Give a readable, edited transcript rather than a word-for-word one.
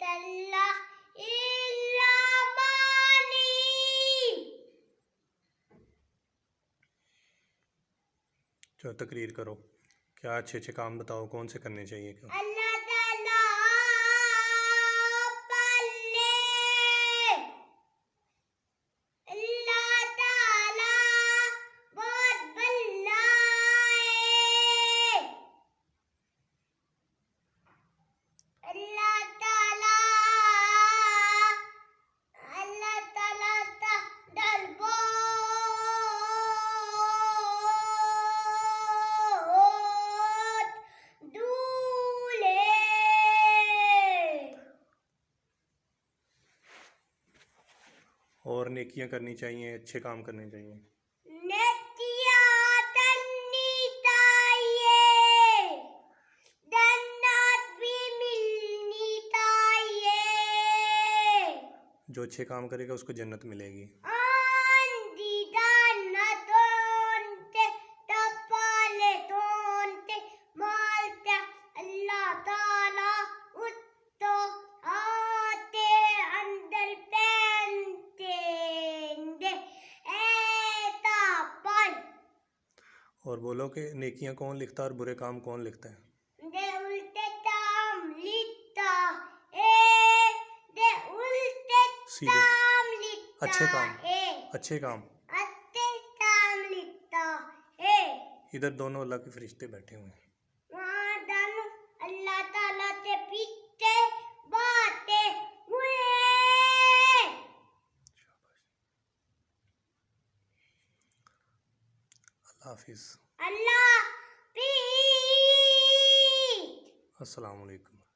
illallah illa mani. چلو تقریر کرو، کیا اچھے اچھے کام بتاؤ کون سے کرنے چاہیے کیا؟ اللہ تعالیٰ پلے، اللہ تعالیٰ بہت بھلا ہے، اللہ تعالیٰ تا ڈر بہت دور ہے۔ اور نیکیاں کرنی چاہیے، اچھے کام کرنے چاہیے۔ نیکیاں کرنی چاہیے، جنت بھی ملنی چاہیے، جو اچھے کام کرے گا اس کو جنت ملے گی۔ آندھی جنت ہونتے تپالے تونتے مالتے اللہ تعالیٰ اس تو آتے اندر پہنتے دے اے تاپن۔ اور بولو کہ نیکیاں کون لکھتا ہے اور برے کام کون لکھتا ہے؟ دے الٹے کام لکھتا ہے، دے الٹے سیدھے کام لکھتا اچھے کام، ہے، اچھے کام۔ اچھے کام لکھتا ہے۔ ادھر دونوں اللہ کے فرشتے بیٹھے ہوئے ہیں۔ وہاں دونوں اللہ تعالیٰ کے پیچھے باتیں ہوئے۔ اللہ حافظ، اللہ پیچھے۔ السلام علیکم۔